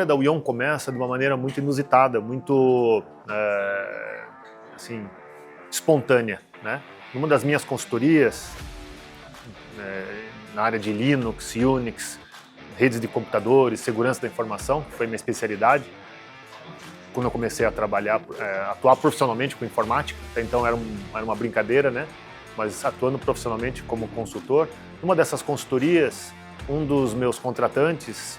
história da Wion começa de uma maneira muito inusitada, muito assim, espontânea, né? Numa das minhas consultorias, na área de Linux, Unix, redes de computadores, segurança da informação, que foi minha especialidade, quando eu comecei a trabalhar, atuar profissionalmente com informática, até então era uma brincadeira, né? Mas atuando profissionalmente como consultor. Numa dessas consultorias, um dos meus contratantes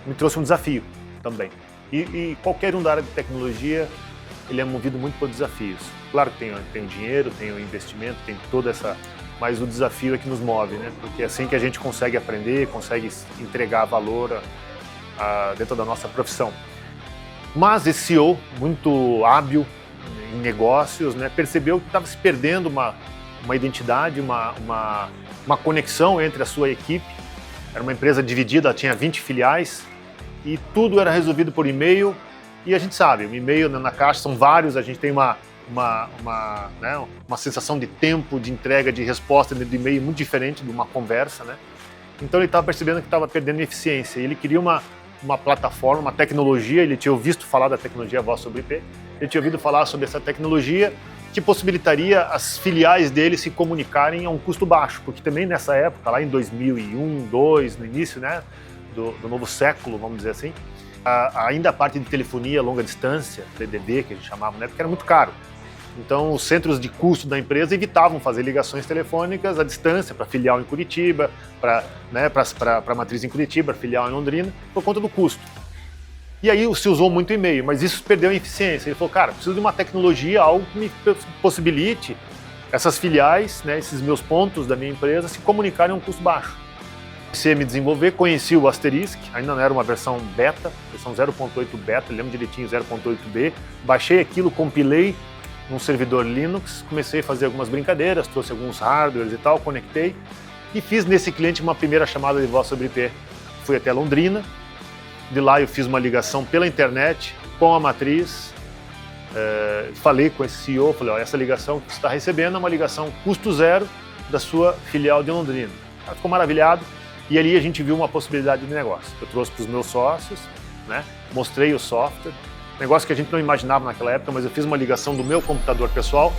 me trouxe um desafio também. E qualquer um da área de tecnologia, ele é movido muito por desafios. Claro que tem o dinheiro, tem o investimento, tem toda essa... Mas o desafio é que nos move, né? Porque é assim que a gente consegue aprender, consegue entregar valor dentro da nossa profissão. Mas esse CEO, muito hábil em negócios, né, percebeu que estava se perdendo uma identidade, uma conexão entre a sua equipe. Era uma empresa dividida, tinha 20 filiais e tudo era resolvido por e-mail. E a gente sabe, o e-mail na caixa são vários, a gente tem uma sensação de tempo, de entrega, de resposta dentro do e-mail muito diferente de uma conversa, né? Então ele estava percebendo que estava perdendo eficiência. Ele queria uma plataforma, uma tecnologia, ele tinha ouvido falar da tecnologia Voz sobre IP, ele tinha ouvido falar sobre essa tecnologia que possibilitaria as filiais dele se comunicarem a um custo baixo, porque também nessa época, lá em 2001, 2002, no início, né, do novo século, vamos dizer assim, ainda a parte de telefonia longa distância, TDD, que a gente chamava, né, porque era muito caro. Então, os centros de custo da empresa evitavam fazer ligações telefônicas à distância para filial em Curitiba, para matriz em Curitiba, filial em Londrina, por conta do custo. E aí se usou muito e-mail, mas isso perdeu a eficiência. Ele falou, cara, preciso de uma tecnologia, algo que me possibilite essas filiais, né, esses meus pontos da minha empresa, se comunicarem a um custo baixo. Comecei a me desenvolver, conheci o Asterisk, ainda não era uma versão beta, versão 0.8 beta, lembro direitinho, 0.8b. Baixei aquilo, compilei num servidor Linux, comecei a fazer algumas brincadeiras, trouxe alguns hardwares e tal, conectei e fiz nesse cliente uma primeira chamada de voz sobre IP. Fui até Londrina, de lá eu fiz uma ligação pela internet com a matriz, falei com esse CEO, falei, ó, essa ligação que você está recebendo é uma ligação custo zero da sua filial de Londrina. Ela ficou maravilhado e ali a gente viu uma possibilidade de negócio. Eu trouxe para os meus sócios, né, mostrei o software, negócio que a gente não imaginava naquela época, mas eu fiz uma ligação do meu computador pessoal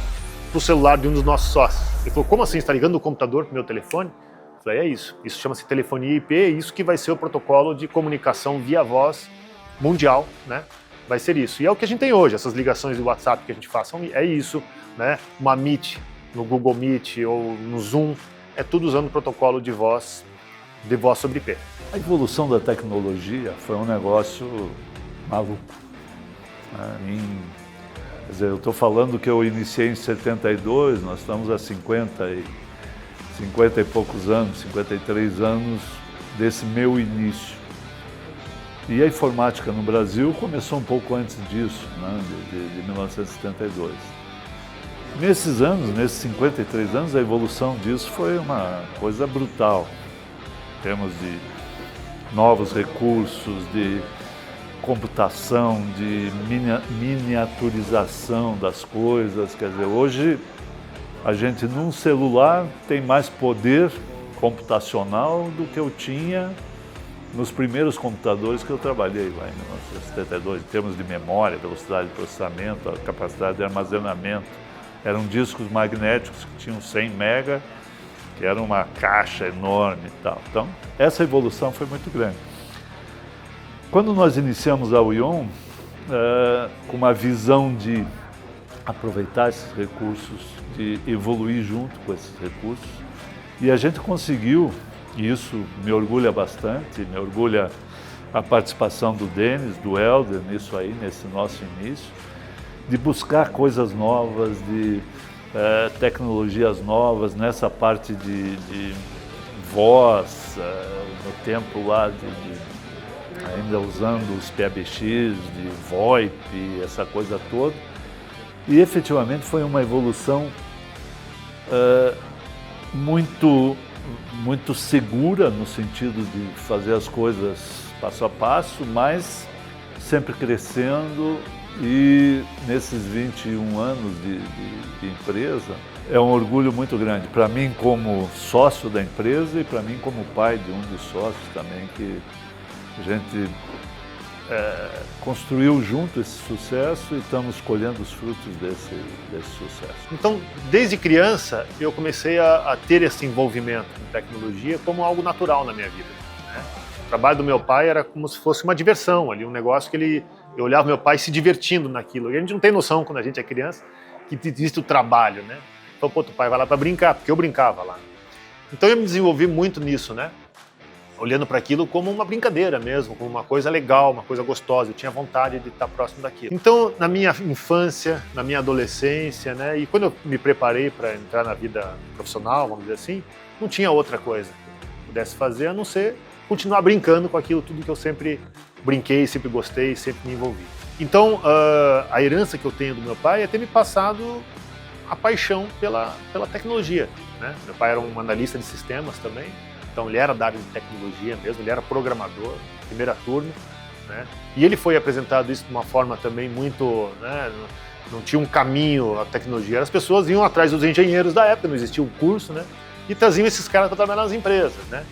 para o celular de um dos nossos sócios. Ele falou, como assim, você está ligando o computador para o meu telefone? Eu falei, é isso chama-se telefonia IP, é isso que vai ser o protocolo de comunicação via voz mundial, né? Vai ser isso. E é o que a gente tem hoje, essas ligações de WhatsApp que a gente faz, é isso, né? Uma Meet, no Google Meet ou no Zoom, é tudo usando o protocolo de voz sobre IP. A evolução da tecnologia foi um negócio maluco. Quer dizer, eu estou falando que eu iniciei em 72, nós estamos há 50 e poucos anos, 53 anos desse meu início. E a informática no Brasil começou um pouco antes disso, né, de 1972. Nesses anos, nesses 53 anos, a evolução disso foi uma coisa brutal. Em termos de novos recursos, de computação, de miniaturização das coisas. Quer dizer, hoje a gente num celular tem mais poder computacional do que eu tinha nos primeiros computadores que eu trabalhei lá em 1972, em termos de memória, velocidade de processamento, a capacidade de armazenamento. Eram discos magnéticos que tinham 100 mega, que era uma caixa enorme e tal. Então, essa evolução foi muito grande. Quando nós iniciamos a Wion, com uma visão de aproveitar esses recursos, de evoluir junto com esses recursos, e a gente conseguiu, e isso me orgulha bastante, me orgulha a participação do Denis, do Helder, nisso aí, nesse nosso início, de buscar coisas novas, de tecnologias novas, nessa parte de voz, no tempo lá ainda usando os PABX, de VoIP, essa coisa toda. E efetivamente foi uma evolução muito segura no sentido de fazer as coisas passo a passo, mas sempre crescendo. E nesses 21 anos de empresa, é um orgulho muito grande para mim como sócio da empresa e para mim como pai de um dos sócios também, que a gente construiu junto esse sucesso e estamos colhendo os frutos desse sucesso. Então, desde criança, eu comecei a ter esse envolvimento com tecnologia como algo natural na minha vida, né? O trabalho do meu pai era como se fosse uma diversão ali, um negócio que eu olhava meu pai se divertindo naquilo. E a gente não tem noção, quando a gente é criança, que existe o trabalho, né? Então, pô, teu pai vai lá para brincar, porque eu brincava lá. Então, eu me desenvolvi muito nisso, né? Olhando para aquilo como uma brincadeira mesmo, como uma coisa legal, uma coisa gostosa. Eu tinha vontade de estar próximo daquilo. Então, na minha infância, na minha adolescência, né, e quando eu me preparei para entrar na vida profissional, vamos dizer assim, não tinha outra coisa que eu pudesse fazer a não ser continuar brincando com aquilo tudo que eu sempre brinquei, sempre gostei, sempre me envolvi. Então, a herança que eu tenho do meu pai é ter me passado a paixão pela tecnologia, né? Meu pai era um analista de sistemas também. Então, ele era da área de tecnologia mesmo, ele era programador, primeira turma, né? E ele foi apresentado isso de uma forma também muito, né? Não tinha um caminho a tecnologia, as pessoas iam atrás dos engenheiros da época, não existia um curso, né? E traziam esses caras para trabalhar nas empresas, né?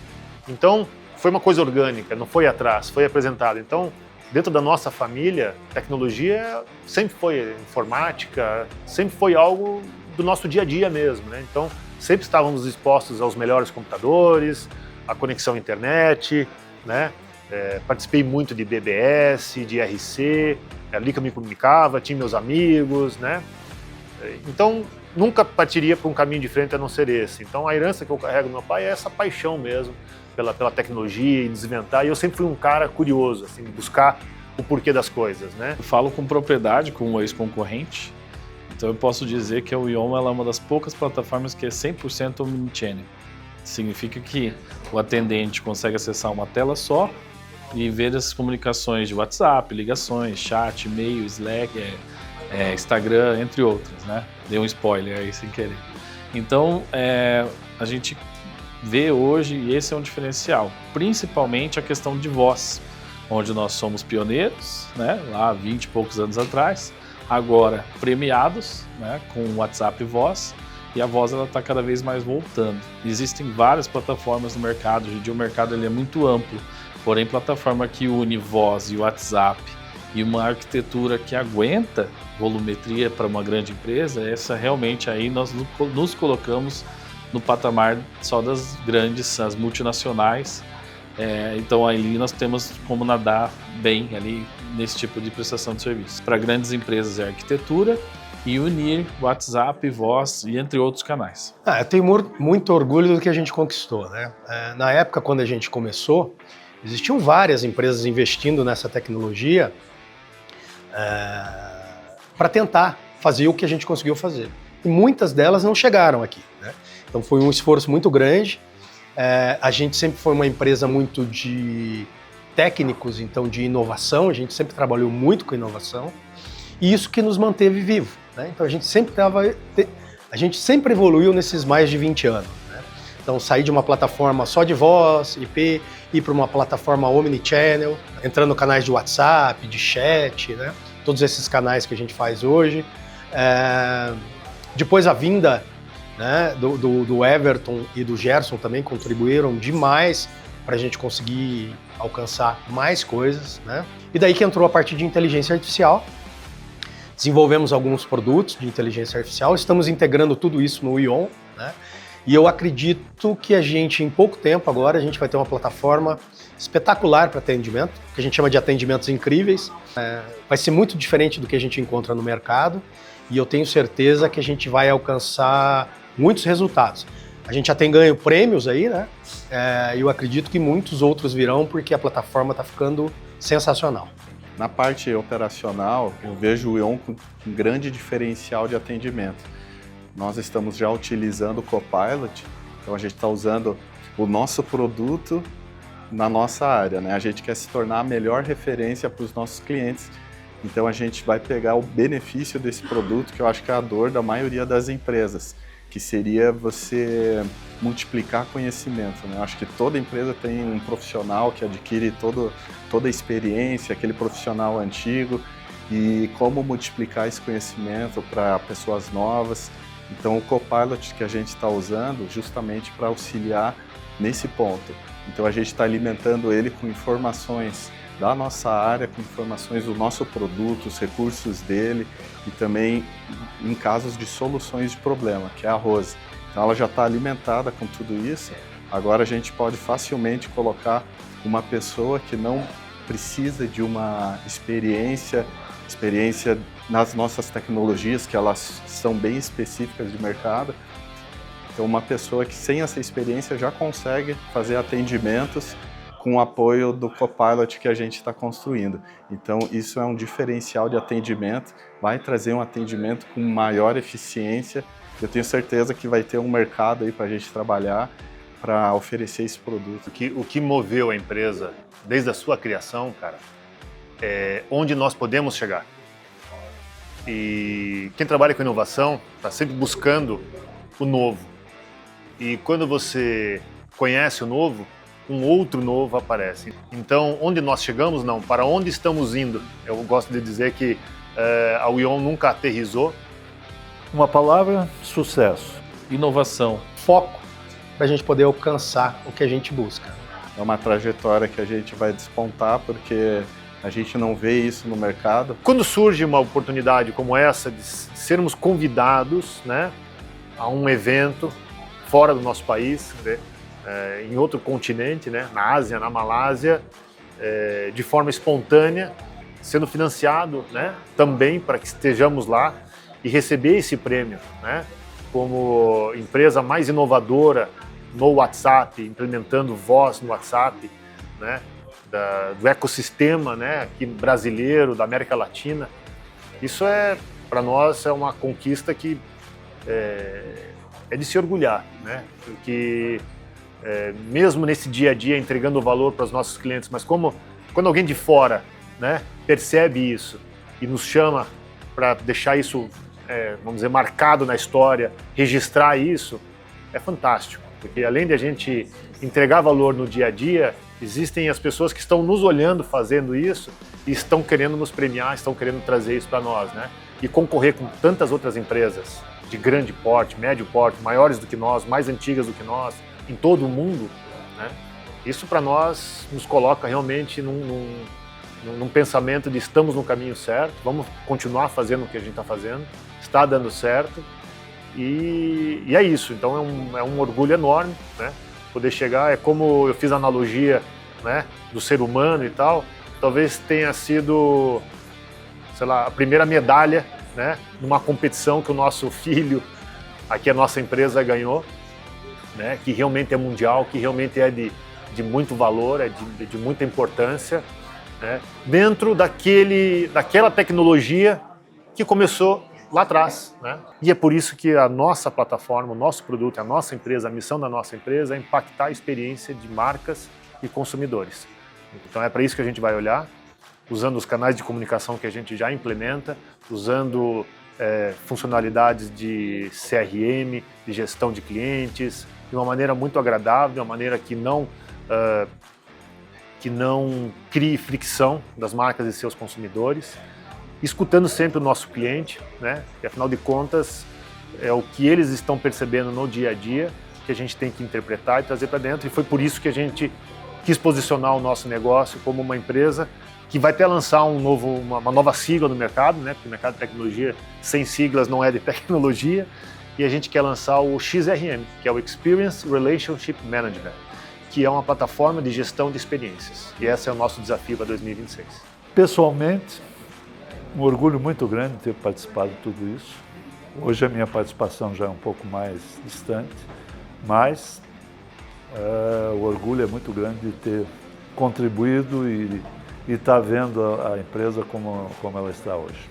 Então, foi uma coisa orgânica, não foi atrás, foi apresentado. Então, dentro da nossa família, tecnologia sempre foi informática, sempre foi algo do nosso dia a dia mesmo, né? Então, sempre estávamos expostos aos melhores computadores, à conexão à internet, né? Participei muito de BBS, de RC, ali que eu me comunicava, tinha meus amigos, né? Então, nunca partiria para um caminho diferente a não ser esse. Então, a herança que eu carrego do meu pai é essa paixão mesmo pela tecnologia e desventar. E eu sempre fui um cara curioso, assim, buscar o porquê das coisas, né? Eu falo com propriedade com um ex-concorrente. Então eu posso dizer que a Uion é uma das poucas plataformas que é 100% omnichannel. Significa que o atendente consegue acessar uma tela só e ver as comunicações de WhatsApp, ligações, chat, e-mail, Slack, Instagram, entre outras, né? Dei um spoiler aí sem querer. Então a gente vê hoje, e esse é um diferencial, principalmente a questão de voz, onde nós somos pioneiros, né? Lá há 20 e poucos anos atrás. Agora premiados, né, com o WhatsApp Voz, e a voz está cada vez mais voltando. Existem várias plataformas no mercado, hoje em dia o mercado ele é muito amplo, porém plataforma que une voz e WhatsApp e uma arquitetura que aguenta volumetria para uma grande empresa, essa realmente aí nós nos colocamos no patamar só das grandes, as multinacionais. Então ali nós temos como nadar bem ali nesse tipo de prestação de serviço. Para grandes empresas é arquitetura e unir WhatsApp, voz e entre outros canais. Eu tenho muito orgulho do que a gente conquistou, né? Na época, quando a gente começou, existiam várias empresas investindo nessa tecnologia para tentar fazer o que a gente conseguiu fazer. E muitas delas não chegaram aqui, né? Então foi um esforço muito grande. A gente sempre foi uma empresa muito de técnicos, então de inovação, a gente sempre trabalhou muito com inovação, e isso que nos manteve vivo, né? Então a gente sempre evoluiu nesses mais de 20 anos, né? Então sair de uma plataforma só de voz, IP, ir para uma plataforma omnichannel, entrando em canais de WhatsApp, de chat, né? Todos esses canais que a gente faz hoje. Depois a vinda, né, do Everton e do Gerson também contribuíram demais para a gente conseguir alcançar mais coisas, né? E daí que entrou a parte de inteligência artificial. Desenvolvemos alguns produtos de inteligência artificial, estamos integrando tudo isso no Uion, né? E eu acredito que a gente, em pouco tempo agora, a gente vai ter uma plataforma espetacular para atendimento, que a gente chama de atendimentos incríveis. Vai ser muito diferente do que a gente encontra no mercado e eu tenho certeza que a gente vai alcançar muitos resultados. A gente já tem ganho prêmios aí, né? Eu acredito que muitos outros virão porque a plataforma está ficando sensacional. Na parte operacional, eu vejo o Uion com um grande diferencial de atendimento. Nós estamos já utilizando o Copilot, então a gente está usando o nosso produto na nossa área, né? A gente quer se tornar a melhor referência para os nossos clientes. Então a gente vai pegar o benefício desse produto, que eu acho que é a dor da maioria das empresas, que seria você multiplicar conhecimento, né? Eu acho que toda empresa tem um profissional que adquire toda a experiência, aquele profissional antigo, e como multiplicar esse conhecimento para pessoas novas. Então o Copilot que a gente está usando justamente para auxiliar nesse ponto. Então a gente está alimentando ele com informações da nossa área, com informações do nosso produto, os recursos dele e também em casos de soluções de problema, que é a Rose. Então ela já está alimentada com tudo isso, agora a gente pode facilmente colocar uma pessoa que não precisa de uma experiência nas nossas tecnologias, que elas são bem específicas de mercado. Então uma pessoa que sem essa experiência já consegue fazer atendimentos com o apoio do Copilot que a gente está construindo. Então isso é um diferencial de atendimento, vai trazer um atendimento com maior eficiência. Eu tenho certeza que vai ter um mercado aí para a gente trabalhar para oferecer esse produto. O que moveu a empresa desde a sua criação, cara, é onde nós podemos chegar. E quem trabalha com inovação está sempre buscando o novo. E quando você conhece o novo, um outro novo aparece. Então, onde nós chegamos, não. Para onde estamos indo? Eu gosto de dizer que a WION nunca aterrissou. Uma palavra, sucesso. Inovação. Foco para a gente poder alcançar o que a gente busca. É uma trajetória que a gente vai despontar, porque a gente não vê isso no mercado. Quando surge uma oportunidade como essa de sermos convidados, né, a um evento fora do nosso país, né, em outro continente, né, na Ásia, na Malásia, de forma espontânea, sendo financiado, né, também para que estejamos lá e receber esse prêmio, né, como empresa mais inovadora no WhatsApp, implementando voz no WhatsApp, né, do ecossistema, né, aqui brasileiro, da América Latina. Isso para nós, é uma conquista que é de se orgulhar, né, porque mesmo nesse dia a dia entregando valor para os nossos clientes, mas quando alguém de fora, né, percebe isso e nos chama para deixar isso, vamos dizer, marcado na história, registrar isso, é fantástico, porque além de a gente entregar valor no dia a dia, existem as pessoas que estão nos olhando fazendo isso e estão querendo nos premiar, estão querendo trazer isso para nós, né? E concorrer com tantas outras empresas de grande porte, médio porte, maiores do que nós, mais antigas do que nós, em todo o mundo, né? Isso para nós nos coloca realmente num pensamento de estamos no caminho certo, vamos continuar fazendo o que a gente está fazendo, está dando certo e é isso. Então é um orgulho enorme, né? Poder chegar, é como eu fiz a analogia, né, do ser humano e tal, talvez tenha sido, sei lá, a primeira medalha, né, numa competição que o nosso filho, aqui a nossa empresa ganhou, né, que realmente é mundial, que realmente é de muito valor, é de muita importância, né, dentro daquela tecnologia que começou lá atrás, né? E é por isso que a nossa plataforma, o nosso produto, a nossa empresa, a missão da nossa empresa é impactar a experiência de marcas e consumidores. Então é para isso que a gente vai olhar, usando os canais de comunicação que a gente já implementa, usando funcionalidades de CRM, de gestão de clientes, de uma maneira muito agradável, de uma maneira que não crie fricção das marcas e seus consumidores, escutando sempre o nosso cliente, né? Que afinal de contas é o que eles estão percebendo no dia a dia que a gente tem que interpretar e trazer para dentro, e foi por isso que a gente quis posicionar o nosso negócio como uma empresa que vai até lançar uma nova sigla no mercado, né? Porque o mercado de tecnologia sem siglas não é de tecnologia, e a gente quer lançar o XRM, que é o Experience Relationship Management, que é uma plataforma de gestão de experiências, e esse é o nosso desafio para 2026. Pessoalmente, um orgulho muito grande ter participado de tudo isso. Hoje a minha participação já é um pouco mais distante, mas o orgulho é muito grande de ter contribuído e estar vendo a empresa como ela está hoje.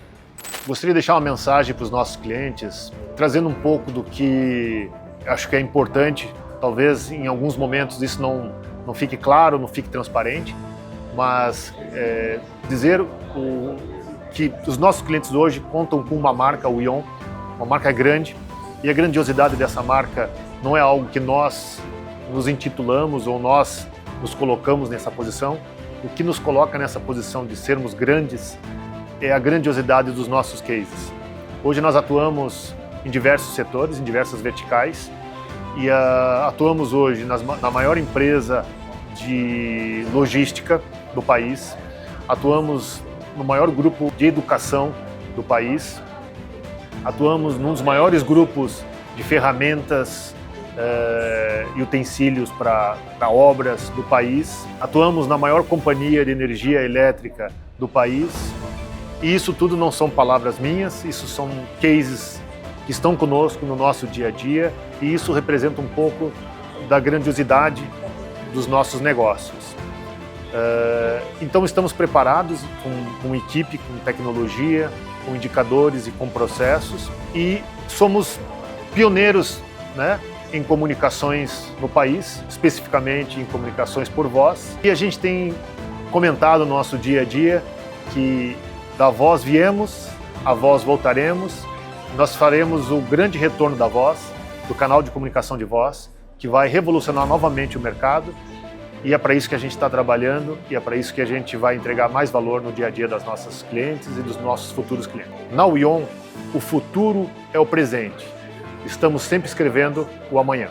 Gostaria de deixar uma mensagem para os nossos clientes, trazendo um pouco do que acho que é importante. Talvez em alguns momentos isso não fique claro, não fique transparente, mas dizer que os nossos clientes hoje contam com uma marca, o WION, uma marca grande, e a grandiosidade dessa marca não é algo que nós nos intitulamos ou nós nos colocamos nessa posição. O que nos coloca nessa posição de sermos grandes é a grandiosidade dos nossos cases. Hoje nós atuamos em diversos setores, em diversas verticais, e atuamos hoje na maior empresa de logística do país, atuamos no maior grupo de educação do país, atuamos num dos maiores grupos de ferramentas e utensílios para obras do país, atuamos na maior companhia de energia elétrica do país, e isso tudo não são palavras minhas, isso são cases que estão conosco no nosso dia a dia, e isso representa um pouco da grandiosidade dos nossos negócios. Então estamos preparados com equipe, com tecnologia, com indicadores e com processos, e somos pioneiros, né, em comunicações no país, especificamente em comunicações por voz. E a gente tem comentado no nosso dia a dia que da voz viemos, a voz voltaremos. Nós faremos o grande retorno da voz, do canal de comunicação de voz, que vai revolucionar novamente o mercado. E é para isso que a gente está trabalhando, e é para isso que a gente vai entregar mais valor no dia a dia das nossas clientes e dos nossos futuros clientes. Na WION, o futuro é o presente. Estamos sempre escrevendo o amanhã.